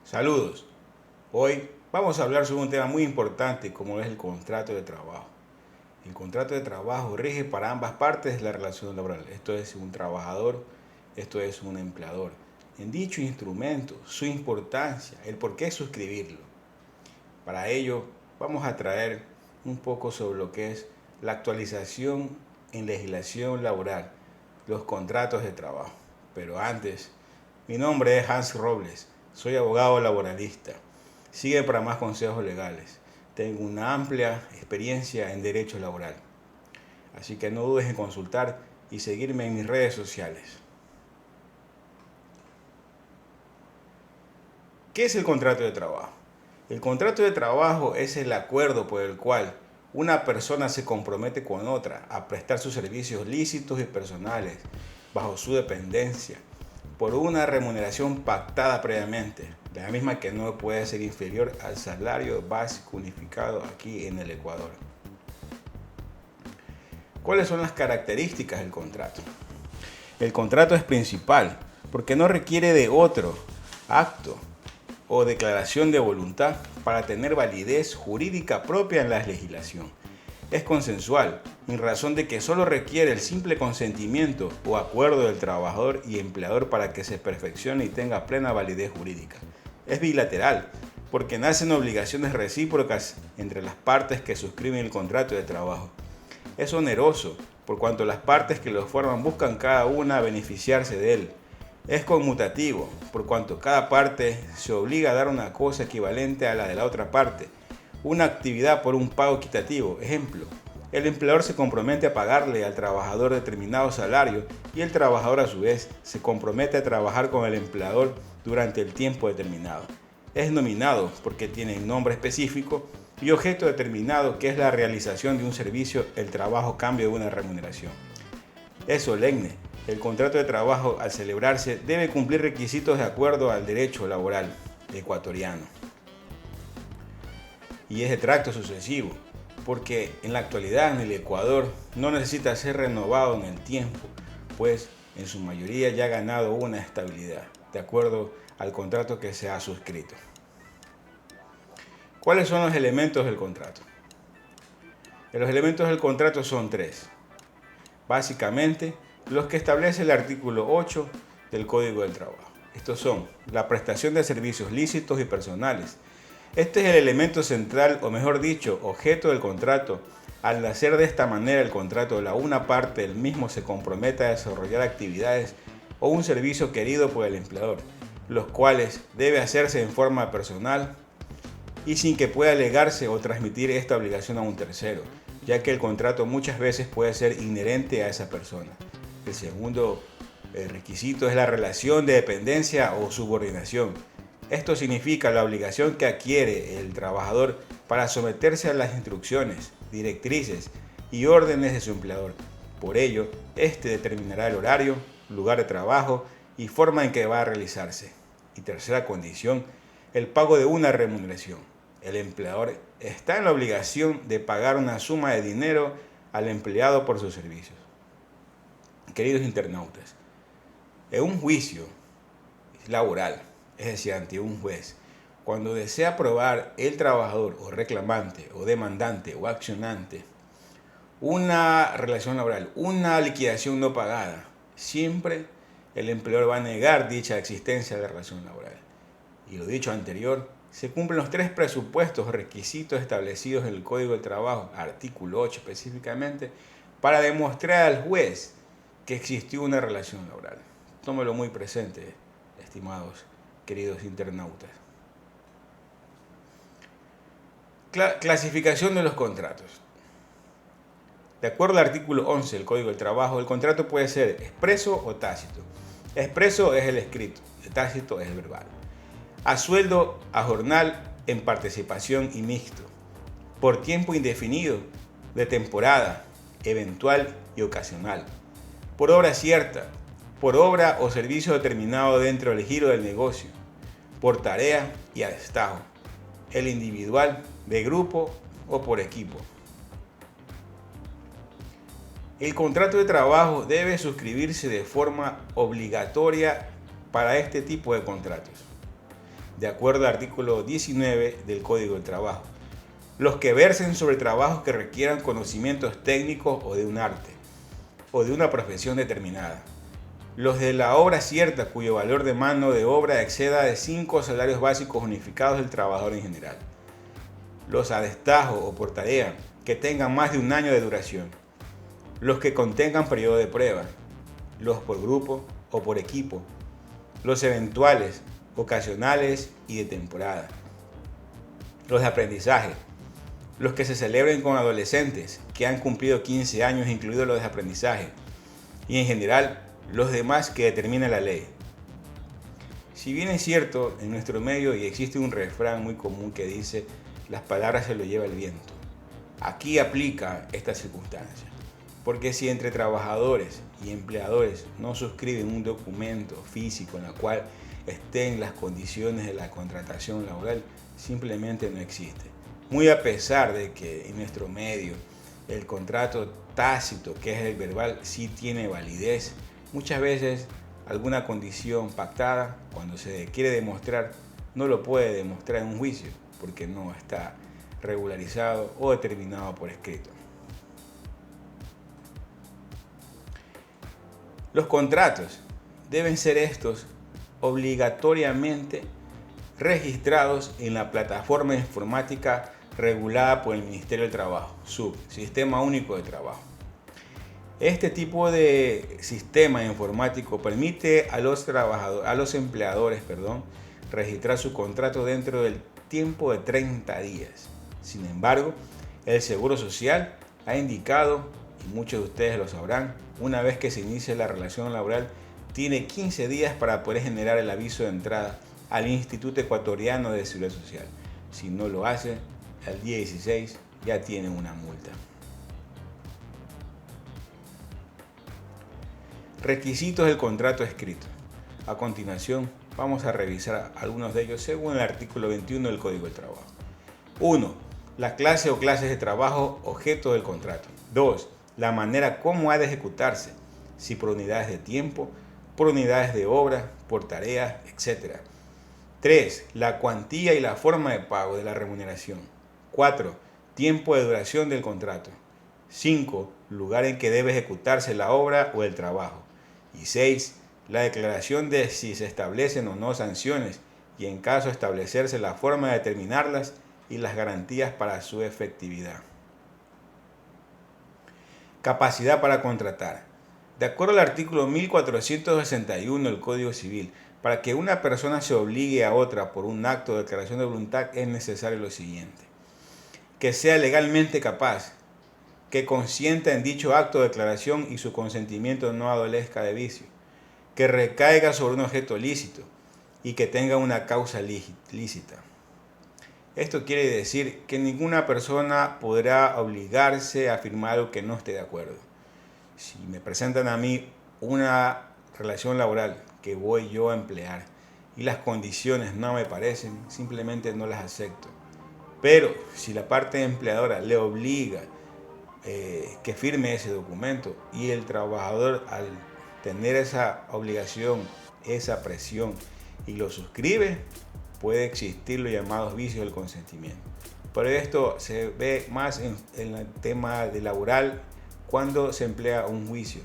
Saludos. Hoy vamos a hablar sobre un tema muy importante como es el contrato de trabajo. El contrato de trabajo rige para ambas partes de la relación laboral. Esto es un trabajador, esto es un empleador. En dicho instrumento, su importancia, el por qué suscribirlo. Para ello, vamos a traer un poco sobre lo que es la actualización en legislación laboral, los contratos de trabajo. Pero antes, mi nombre es Hans Robles, soy abogado laboralista. Sigue para más consejos legales. Tengo una amplia experiencia en derecho laboral. Así que no dudes en consultar y seguirme en mis redes sociales. ¿Qué es el contrato de trabajo? El contrato de trabajo es el acuerdo por el cual una persona se compromete con otra a prestar sus servicios lícitos y personales bajo su dependencia por una remuneración pactada previamente, la misma que no puede ser inferior al salario básico unificado aquí en el Ecuador. ¿Cuáles son las características del contrato? El contrato es principal porque no requiere de otro acto o declaración de voluntad para tener validez jurídica propia en la legislación. Es consensual, en razón de que solo requiere el simple consentimiento o acuerdo del trabajador y empleador para que se perfeccione y tenga plena validez jurídica. Es bilateral, porque nacen obligaciones recíprocas entre las partes que suscriben el contrato de trabajo. Es oneroso, por cuanto las partes que lo forman buscan cada una beneficiarse de él. Es conmutativo, por cuanto cada parte se obliga a dar una cosa equivalente a la de la otra parte, una actividad por un pago equitativo. Ejemplo, el empleador se compromete a pagarle al trabajador determinado salario y el trabajador a su vez se compromete a trabajar con el empleador durante el tiempo determinado. Es nominado porque tiene nombre específico y objeto determinado que es la realización de un servicio, el trabajo a cambio de una remuneración. Es solemne. El contrato de trabajo, al celebrarse, debe cumplir requisitos de acuerdo al derecho laboral ecuatoriano. Y es de tracto sucesivo, porque en la actualidad en el Ecuador no necesita ser renovado en el tiempo, pues en su mayoría ya ha ganado una estabilidad, de acuerdo al contrato que se ha suscrito. ¿Cuáles son los elementos del contrato? Los elementos del contrato son tres. Básicamente, los que establece el artículo 8 del Código del Trabajo. Estos son la prestación de servicios lícitos y personales. Este es el elemento central, o mejor dicho, objeto del contrato. Al hacer de esta manera el contrato, la una parte del mismo se compromete a desarrollar actividades o un servicio querido por el empleador, los cuales debe hacerse en forma personal y sin que pueda alegarse o transmitir esta obligación a un tercero, ya que el contrato muchas veces puede ser inherente a esa persona. El segundo requisito es la relación de dependencia o subordinación. Esto significa la obligación que adquiere el trabajador para someterse a las instrucciones, directrices y órdenes de su empleador. Por ello, este determinará el horario, lugar de trabajo y forma en que va a realizarse. Y tercera condición, el pago de una remuneración. El empleador está en la obligación de pagar una suma de dinero al empleado por sus servicios. Queridos internautas, en un juicio laboral, es decir, ante un juez, cuando desea probar el trabajador o reclamante o demandante o accionante una relación laboral, una liquidación no pagada, siempre el empleador va a negar dicha existencia de la relación laboral. Y lo dicho anterior, se cumplen los tres presupuestos o requisitos establecidos en el Código del Trabajo, artículo 8 específicamente, para demostrar al juez que existió una relación laboral. Tómelo muy presente, estimados queridos internautas. Clasificación de los contratos. De acuerdo al artículo 11 del Código del Trabajo, el contrato puede ser expreso o tácito. Expreso es el escrito, el tácito es el verbal. A sueldo, a jornal, en participación y mixto. Por tiempo indefinido, de temporada, eventual y ocasional. Por obra cierta, por obra o servicio determinado dentro del giro del negocio, por tarea y a destajo, el individual, de grupo o por equipo. El contrato de trabajo debe suscribirse de forma obligatoria para este tipo de contratos. de acuerdo al artículo 19 del Código del Trabajo. Los que versen sobre trabajos que requieran conocimientos técnicos o de un arte, o de una profesión determinada. Los de la obra cierta cuyo valor de mano de obra exceda de 5 salarios básicos unificados del trabajador en general. Los a destajo o por tarea que tengan más de un año de duración. Los que contengan periodo de prueba. Los por grupo o por equipo. Los eventuales, ocasionales y de temporada. Los de aprendizaje. Los que se celebren con adolescentes que han cumplido 15 años, incluidos los de aprendizaje. Y en general, los demás que determina la ley. Si bien es cierto, en nuestro medio y existe un refrán muy común que dice, las palabras se lo lleva el viento. Aquí aplica esta circunstancia. Porque si entre trabajadores y empleadores no suscriben un documento físico en el cual estén las condiciones de la contratación laboral, simplemente no existe. Muy a pesar de que en nuestro medio el contrato tácito, que es el verbal, sí tiene validez, muchas veces alguna condición pactada, cuando se quiere demostrar, no lo puede demostrar en un juicio porque no está regularizado o determinado por escrito. Los contratos deben ser estos obligatoriamente registrados en la plataforma informática regulada por el Ministerio del Trabajo, SUT, Sistema Único de Trabajo. Este tipo de sistema informático permite a los empleadores, registrar su contrato dentro del tiempo de 30 días. Sin embargo, el Seguro Social ha indicado, y muchos de ustedes lo sabrán, una vez que se inicie la relación laboral, tiene 15 días para poder generar el aviso de entrada al Instituto Ecuatoriano de Seguridad Social. Si no lo hace, al día 16 ya tiene una multa. Requisitos del contrato escrito. A continuación, vamos a revisar algunos de ellos según el artículo 21 del Código del Trabajo. 1. La clase o clases de trabajo objeto del contrato. 2. La manera cómo ha de ejecutarse, si por unidades de tiempo, por unidades de obra, por tareas, etc. 3. La cuantía y la forma de pago de la remuneración. 4. Tiempo de duración del contrato. 5. Lugar en que debe ejecutarse la obra o el trabajo. Y 6. La declaración de si se establecen o no sanciones y en caso de establecerse la forma de determinarlas y las garantías para su efectividad. Capacidad para contratar. De acuerdo al artículo 1461 del Código Civil, para que una persona se obligue a otra por un acto de declaración de voluntad es necesario lo siguiente: que sea legalmente capaz, que consienta en dicho acto de declaración y su consentimiento no adolezca de vicio, que recaiga sobre un objeto lícito y que tenga una causa lícita. Esto quiere decir que ninguna persona podrá obligarse a firmar algo que no esté de acuerdo. Si me presentan a mí una relación laboral que voy yo a emplear y las condiciones no me parecen, simplemente no las acepto. Pero si la parte empleadora le obliga que firme ese documento y el trabajador, al tener esa obligación, esa presión y lo suscribe, puede existir los llamados vicios del consentimiento. Pero esto se ve más en el tema de laboral cuando se emplea un juicio.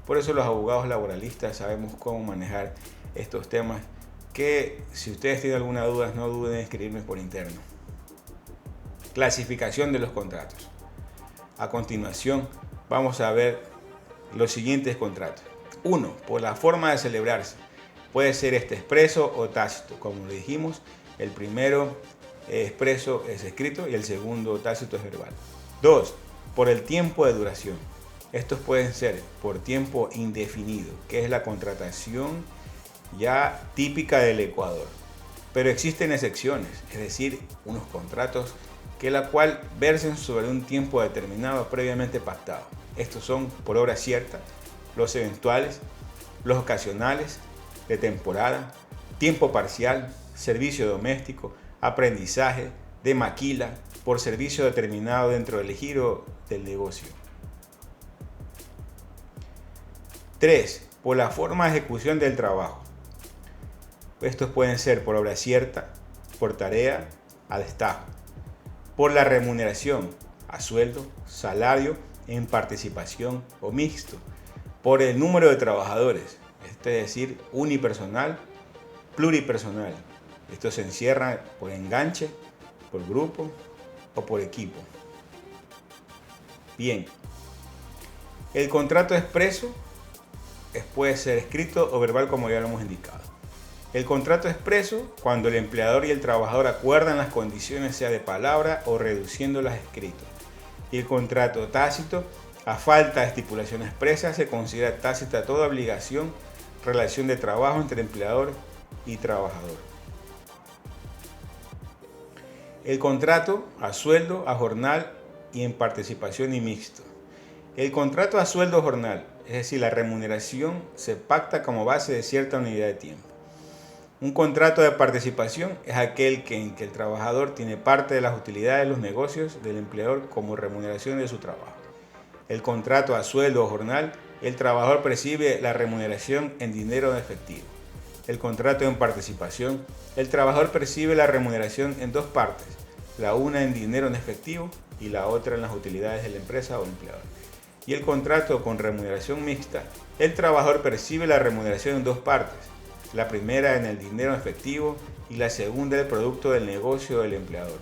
Por eso los abogados laboralistas sabemos cómo manejar estos temas, que si ustedes tienen alguna duda, no duden en escribirme por interno. Clasificación de los contratos. A continuación vamos a ver los siguientes contratos. 1. Por la forma de celebrarse. Puede ser expreso o tácito. Como le dijimos, el primero expreso es escrito y el segundo tácito es verbal. 2. Por el tiempo de duración. Estos pueden ser por tiempo indefinido, que es la contratación ya típica del Ecuador. Pero existen excepciones, es decir, unos contratos que la cual versen sobre un tiempo determinado previamente pactado. Estos son por obra cierta, los eventuales, los ocasionales, de temporada, tiempo parcial, servicio doméstico, aprendizaje, de maquila, por servicio determinado dentro del giro del negocio. 3. Por la forma de ejecución del trabajo. Estos pueden ser por obra cierta, por tarea, a destajo, por la remuneración, a sueldo, salario, en participación o mixto, por el número de trabajadores, es decir, unipersonal, pluripersonal. Esto se encierra por enganche, por grupo o por equipo. Bien, el contrato expreso puede ser escrito o verbal, como ya lo hemos indicado. El contrato expreso, cuando el empleador y el trabajador acuerdan las condiciones, sea de palabra o reduciéndolas escrito. Y el contrato tácito, a falta de estipulación expresa, se considera tácita toda obligación, relación de trabajo entre empleador y trabajador. El contrato a sueldo, a jornal y en participación y mixto. El contrato a sueldo jornal, es decir, la remuneración, se pacta como base de cierta unidad de tiempo. Un contrato de participación es aquel en que el trabajador tiene parte de las utilidades de los negocios del empleador como remuneración de su trabajo. El contrato a sueldo o jornal, el trabajador percibe la remuneración en dinero en efectivo. El contrato en participación, el trabajador percibe la remuneración en dos partes, la una en dinero en efectivo y la otra en las utilidades de la empresa o empleador. Y el contrato con remuneración mixta, el trabajador percibe la remuneración en dos partes, la primera en el dinero en efectivo y la segunda el producto del negocio del empleador.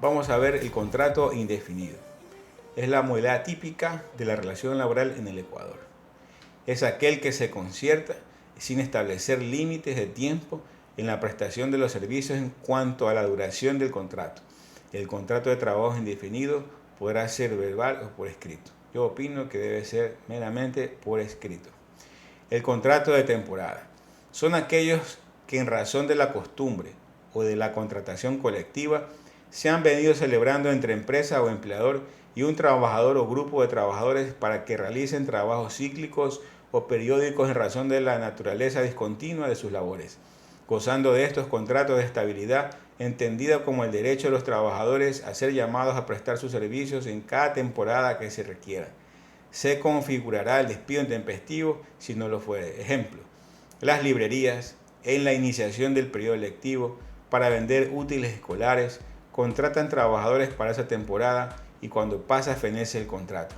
Vamos a ver el contrato indefinido. Es la modalidad típica de la relación laboral en el Ecuador. Es aquel que se concierta sin establecer límites de tiempo en la prestación de los servicios en cuanto a la duración del contrato. El contrato de trabajo indefinido podrá ser verbal o por escrito. Yo opino que debe ser meramente por escrito. El contrato de temporada. Son aquellos que en razón de la costumbre o de la contratación colectiva se han venido celebrando entre empresa o empleador y un trabajador o grupo de trabajadores para que realicen trabajos cíclicos o periódicos en razón de la naturaleza discontinua de sus labores, gozando de estos contratos de estabilidad entendida como el derecho de los trabajadores a ser llamados a prestar sus servicios en cada temporada que se requiera. Se configurará el despido intempestivo si no lo fuere. Ejemplo, las librerías en la iniciación del periodo lectivo para vender útiles escolares contratan trabajadores para esa temporada y cuando pasa fenece el contrato.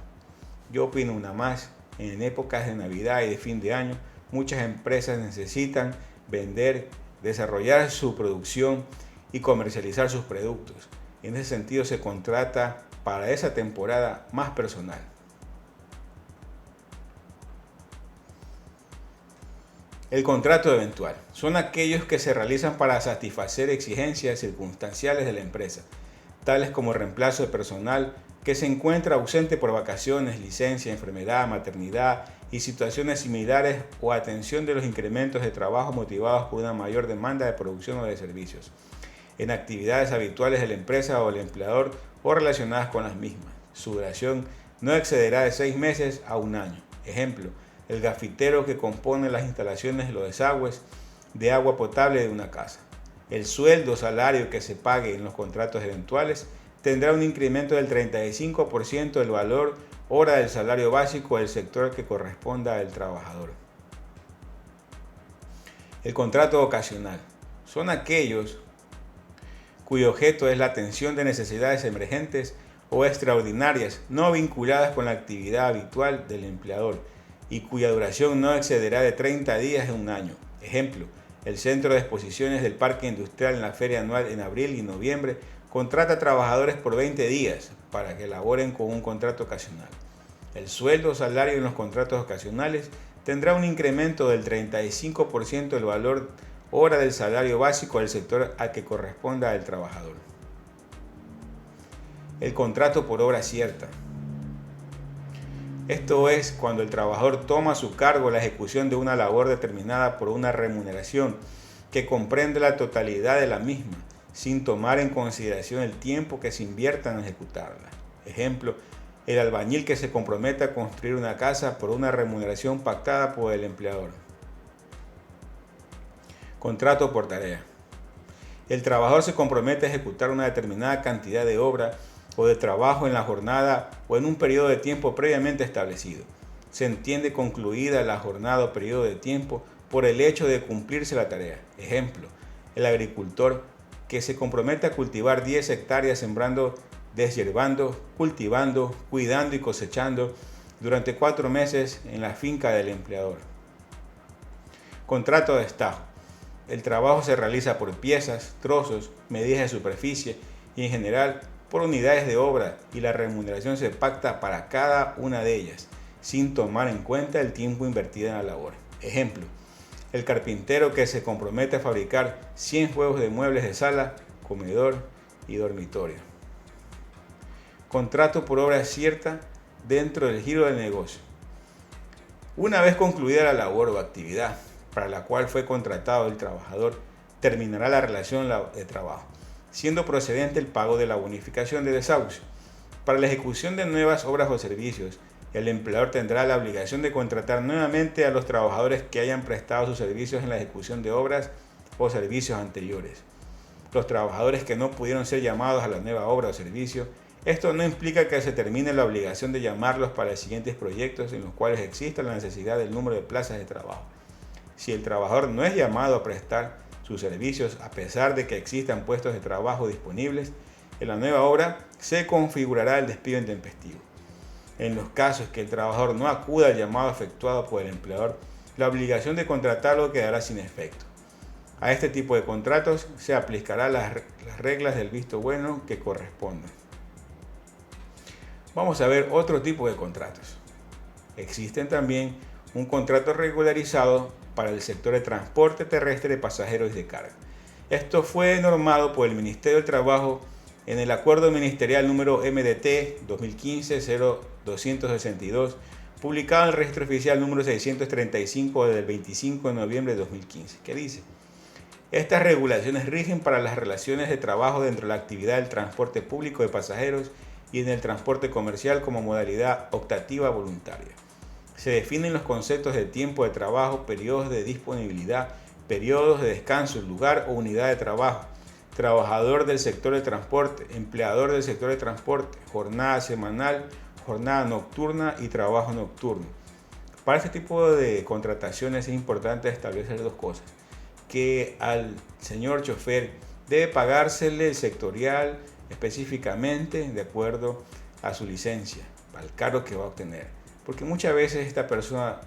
Yo opino una más, en épocas de Navidad y de fin de año, muchas empresas necesitan vender, desarrollar su producción y comercializar sus productos. En ese sentido se contrata para esa temporada más personal. El contrato eventual. Son aquellos que se realizan para satisfacer exigencias circunstanciales de la empresa, tales como reemplazo de personal que se encuentra ausente por vacaciones, licencia, enfermedad, maternidad y situaciones similares o atención de los incrementos de trabajo motivados por una mayor demanda de producción o de servicios, en actividades habituales de la empresa o del empleador o relacionadas con las mismas. Su duración no excederá de 6 meses a 1 año. Ejemplo, el gafitero que compone las instalaciones de los desagües de agua potable de una casa. El sueldo o salario que se pague en los contratos eventuales tendrá un incremento del 35% del valor hora del salario básico del sector que corresponda al trabajador. El contrato ocasional. Son aquellos cuyo objeto es la atención de necesidades emergentes o extraordinarias no vinculadas con la actividad habitual del empleador y cuya duración no excederá de 30 días en 1 año. Ejemplo, el Centro de Exposiciones del Parque Industrial en la feria anual en abril y noviembre contrata trabajadores por 20 días para que laboren con un contrato ocasional. El sueldo o salario en los contratos ocasionales tendrá un incremento del 35% del valor hora del salario básico del sector al que corresponda el trabajador. El contrato por obra cierta. Esto es cuando el trabajador toma a su cargo la ejecución de una labor determinada por una remuneración que comprende la totalidad de la misma, sin tomar en consideración el tiempo que se invierta en ejecutarla. Ejemplo, el albañil que se compromete a construir una casa por una remuneración pactada por el empleador. Contrato por tarea. El trabajador se compromete a ejecutar una determinada cantidad de obra o de trabajo en la jornada o en un periodo de tiempo previamente establecido. Se entiende concluida la jornada o periodo de tiempo por el hecho de cumplirse la tarea. Ejemplo, el agricultor que se compromete a cultivar 10 hectáreas sembrando, deshiervando, cultivando, cuidando y cosechando durante 4 meses en la finca del empleador. Contrato de estajo. El trabajo se realiza por piezas, trozos, medidas de superficie y en general por unidades de obra y la remuneración se pacta para cada una de ellas, sin tomar en cuenta el tiempo invertido en la labor. Ejemplo, el carpintero que se compromete a fabricar 100 juegos de muebles de sala, comedor y dormitorio. Contrato por obra cierta dentro del giro del negocio. Una vez concluida la labor o actividad para la cual fue contratado el trabajador, terminará la relación de trabajo, siendo procedente el pago de la bonificación de desahucio. Para la ejecución de nuevas obras o servicios, el empleador tendrá la obligación de contratar nuevamente a los trabajadores que hayan prestado sus servicios en la ejecución de obras o servicios anteriores. Los trabajadores que no pudieron ser llamados a la nueva obra o servicio, esto no implica que se termine la obligación de llamarlos para los siguientes proyectos en los cuales exista la necesidad del número de plazas de trabajo. Si el trabajador no es llamado a prestar sus servicios a pesar de que existan puestos de trabajo disponibles, en la nueva obra se configurará el despido intempestivo. En los casos que el trabajador no acuda al llamado efectuado por el empleador, la obligación de contratarlo quedará sin efecto. A este tipo de contratos se aplicarán las reglas del visto bueno que correspondan. Vamos a ver otro tipo de contratos. Existen también un contrato regularizado para el sector de transporte terrestre de pasajeros y de carga. Esto fue normado por el Ministerio del Trabajo en el Acuerdo Ministerial número MDT 2015-0262, publicado en el Registro Oficial número 635 del 25 de noviembre de 2015, que dice: estas regulaciones rigen para las relaciones de trabajo dentro de la actividad del transporte público de pasajeros y en el transporte comercial como modalidad optativa voluntaria. Se definen los conceptos de tiempo de trabajo, periodos de disponibilidad, periodos de descanso, lugar o unidad de trabajo, trabajador del sector de transporte, empleador del sector de transporte, jornada semanal, jornada nocturna y trabajo nocturno. Para este tipo de contrataciones es importante establecer dos cosas: que al señor chofer debe pagársele el sectorial específicamente de acuerdo a su licencia, al cargo que va a obtener. Porque muchas veces esta persona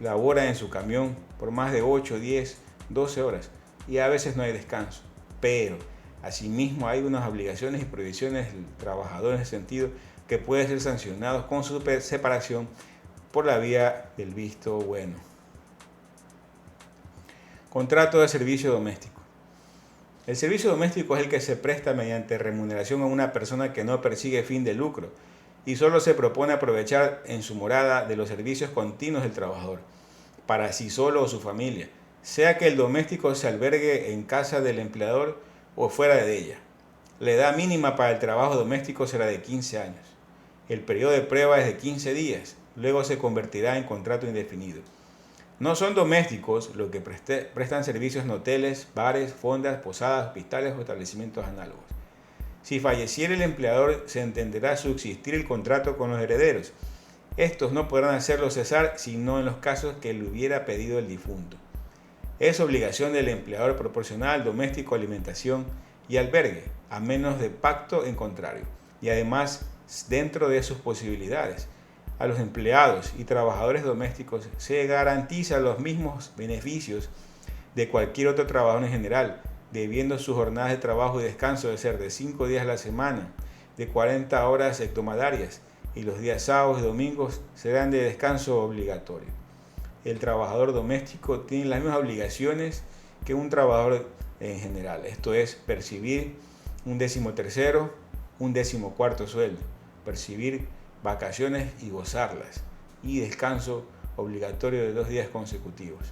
labora en su camión por más de 8, 10, 12 horas y a veces no hay descanso. Pero asimismo hay unas obligaciones y prohibiciones del trabajador en ese sentido que pueden ser sancionados con su separación por la vía del visto bueno. Contrato de servicio doméstico. El servicio doméstico es el que se presta mediante remuneración a una persona que no persigue fin de lucro y solo se propone aprovechar en su morada de los servicios continuos del trabajador, para sí solo o su familia, sea que el doméstico se albergue en casa del empleador o fuera de ella. La edad mínima para el trabajo doméstico será de 15 años. El periodo de prueba es de 15 días, luego se convertirá en contrato indefinido. No son domésticos los que prestan servicios en hoteles, bares, fondas, posadas, hospitales o establecimientos análogos. Si falleciera el empleador, se entenderá subsistir el contrato con los herederos. Estos no podrán hacerlo cesar sino en los casos que le hubiera pedido el difunto. Es obligación del empleador proporcionar al doméstico alimentación y albergue, a menos de pacto en contrario, y además dentro de sus posibilidades. A los empleados y trabajadores domésticos se garantizan los mismos beneficios de cualquier otro trabajador en general, debiendo sus jornadas de trabajo y descanso de ser de 5 días a la semana, de 40 horas hectomadarias, y los días sábados y domingos serán de descanso obligatorio. El trabajador doméstico tiene las mismas obligaciones que un trabajador en general, esto es, percibir un 13º, un 14º sueldo, percibir vacaciones y gozarlas, y descanso obligatorio de 2 días consecutivos.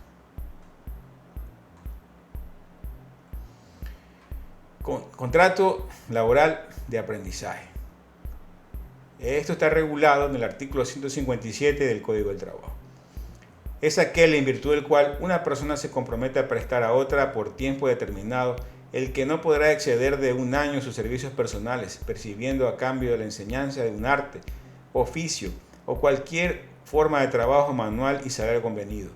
Contrato laboral de aprendizaje. Esto está regulado en el artículo 157 del Código del Trabajo. Es aquel en virtud del cual una persona se compromete a prestar a otra por tiempo determinado el que no podrá exceder de 1 año sus servicios personales, percibiendo a cambio de la enseñanza de un arte, oficio o cualquier forma de trabajo manual y salario convenido,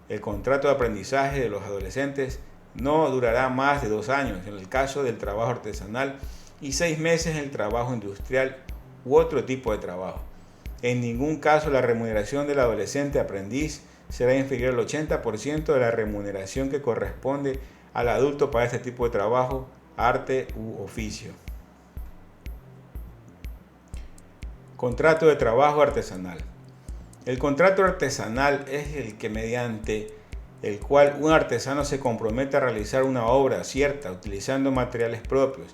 El contrato de aprendizaje de los adolescentes no durará más de 2 años en el caso del trabajo artesanal y 6 meses en el trabajo industrial u otro tipo de trabajo. En ningún caso la remuneración del adolescente aprendiz será inferior al 80% de la remuneración que corresponde al adulto para este tipo de trabajo, arte u oficio. Contrato de trabajo artesanal. El contrato artesanal es el que mediante el cual un artesano se compromete a realizar una obra cierta utilizando materiales propios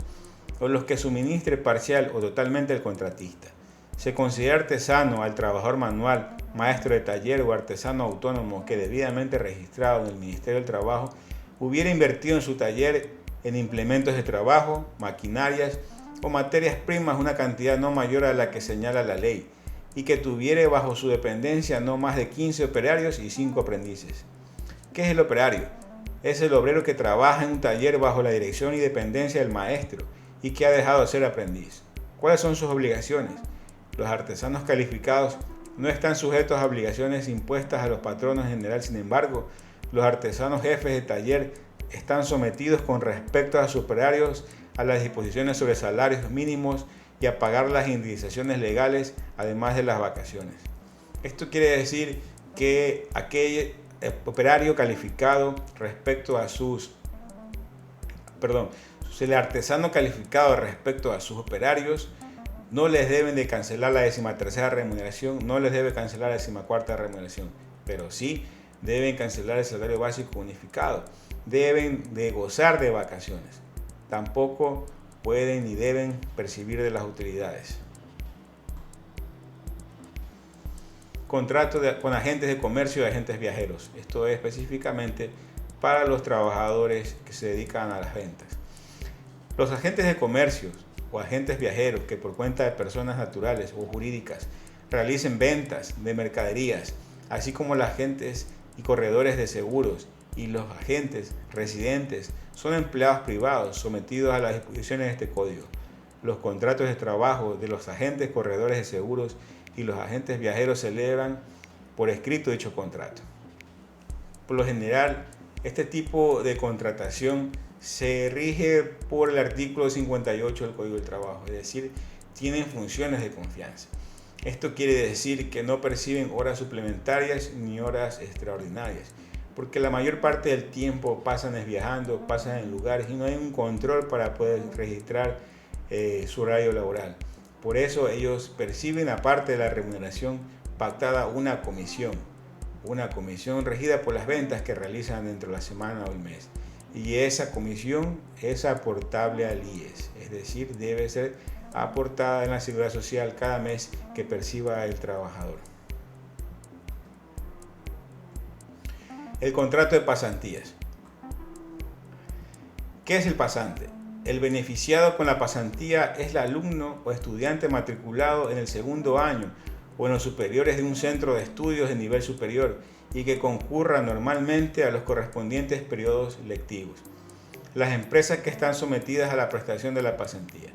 o los que suministre parcial o totalmente el contratista. Se considera artesano al trabajador manual, maestro de taller o artesano autónomo que debidamente registrado en el Ministerio del Trabajo hubiera invertido en su taller en implementos de trabajo, maquinarias o materias primas una cantidad no mayor a la que señala la ley y que tuviere bajo su dependencia no más de 15 operarios y 5 aprendices. ¿Qué es el operario? Es el obrero que trabaja en un taller bajo la dirección y dependencia del maestro y que ha dejado de ser aprendiz. ¿Cuáles son sus obligaciones? Los artesanos calificados no están sujetos a obligaciones impuestas a los patronos en general, sin embargo, los artesanos jefes de taller están sometidos con respecto a sus operarios a las disposiciones sobre salarios mínimos y a pagar las indemnizaciones legales, además de las vacaciones. Esto quiere decir que aquel operario calificado respecto a el artesano calificado respecto a sus operarios no les deben de cancelar la 13ª remuneración, no les debe cancelar la 14ª remuneración, pero sí deben cancelar el salario básico unificado, deben de gozar de vacaciones, tampoco pueden ni deben percibir de las utilidades. Contrato con agentes de comercio y agentes viajeros, esto es específicamente para los trabajadores que se dedican a las ventas. Los agentes de comercio o agentes viajeros que por cuenta de personas naturales o jurídicas realicen ventas de mercaderías, así como los agentes y corredores de seguros y los agentes residentes son empleados privados sometidos a las disposiciones de este código. Los contratos de trabajo de los agentes corredores de seguros y los agentes viajeros celebran por escrito dicho contrato. Por lo general, este tipo de contratación se rige por el artículo 58 del Código del Trabajo, es decir, tienen funciones de confianza. Esto quiere decir que no perciben horas suplementarias ni horas extraordinarias, porque la mayor parte del tiempo pasan viajando, pasan en lugares y no hay un control para poder registrar su horario laboral. Por eso ellos perciben, aparte de la remuneración pactada, una comisión regida por las ventas que realizan dentro de la semana o el mes. Y esa comisión es aportable al IES, es decir, debe ser aportada en la Seguridad Social cada mes que perciba el trabajador. El contrato de pasantías. ¿Qué es el pasante? El beneficiado con la pasantía es el alumno o estudiante matriculado en el segundo año o en los superiores de un centro de estudios de nivel superior y que concurra normalmente a los correspondientes periodos lectivos. Las empresas que están sometidas a la prestación de la pasantía.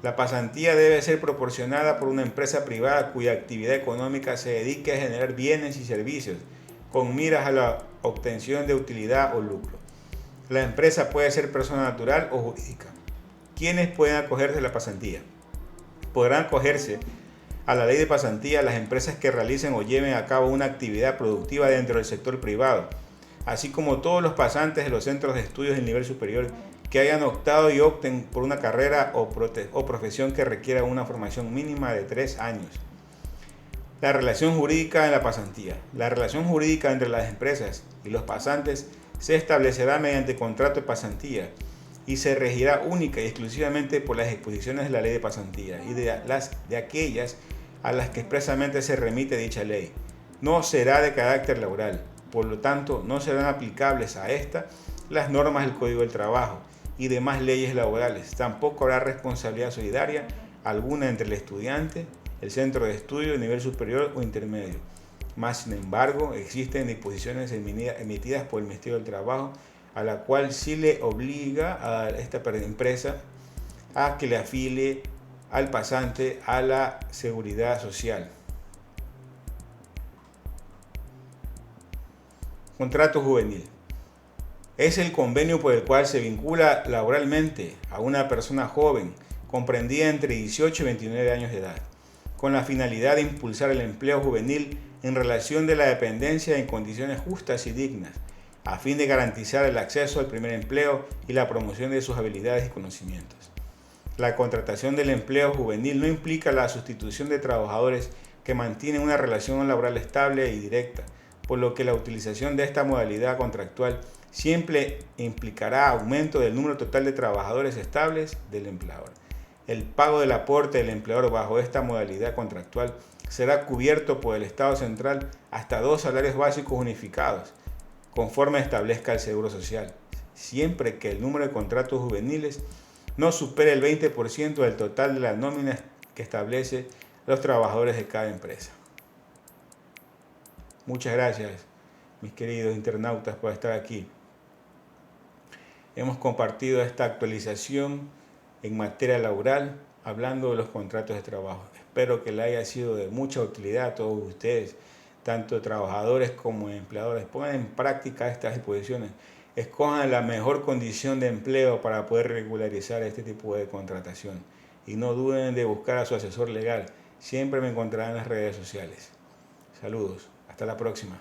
La pasantía debe ser proporcionada por una empresa privada cuya actividad económica se dedique a generar bienes y servicios con miras a la obtención de utilidad o lucro. La empresa puede ser persona natural o jurídica. ¿Quiénes pueden acogerse a la pasantía? Podrán acogerse a la ley de pasantía las empresas que realicen o lleven a cabo una actividad productiva dentro del sector privado, así como todos los pasantes de los centros de estudios del nivel superior que hayan optado y opten por una carrera o profesión que requiera una formación mínima de 3 años. La relación jurídica en la pasantía. La relación jurídica entre las empresas y los pasantes se establecerá mediante contrato de pasantía y se regirá única y exclusivamente por las disposiciones de la ley de pasantía y de aquellas a las que expresamente se remite dicha ley. No será de carácter laboral, por lo tanto no serán aplicables a esta las normas del Código del Trabajo y demás leyes laborales. Tampoco habrá responsabilidad solidaria alguna entre el estudiante, el centro de estudio de nivel superior o intermedio. Más sin embargo, existen disposiciones emitidas por el Ministerio del Trabajo a la cual sí le obliga a esta empresa a que le afilie al pasante a la seguridad social. Contrato juvenil. Es el convenio por el cual se vincula laboralmente a una persona joven, comprendida entre 18 y 29 años de edad, con la finalidad de impulsar el empleo juvenil en relación de la dependencia en condiciones justas y dignas, a fin de garantizar el acceso al primer empleo y la promoción de sus habilidades y conocimientos. La contratación del empleo juvenil no implica la sustitución de trabajadores que mantienen una relación laboral estable y directa, por lo que la utilización de esta modalidad contractual siempre implicará aumento del número total de trabajadores estables del empleador. El pago del aporte del empleador bajo esta modalidad contractual será cubierto por el Estado central hasta 2 salarios básicos unificados, conforme establezca el Seguro Social, siempre que el número de contratos juveniles no supere el 20% del total de las nóminas que establece los trabajadores de cada empresa. Muchas gracias, mis queridos internautas, por estar aquí. Hemos compartido esta actualización en materia laboral, hablando de los contratos de trabajo. Espero que le haya sido de mucha utilidad a todos ustedes, tanto trabajadores como empleadores. Pongan en práctica estas disposiciones. Escojan la mejor condición de empleo para poder regularizar este tipo de contratación. Y no duden de buscar a su asesor legal. Siempre me encontrarán en las redes sociales. Saludos. Hasta la próxima.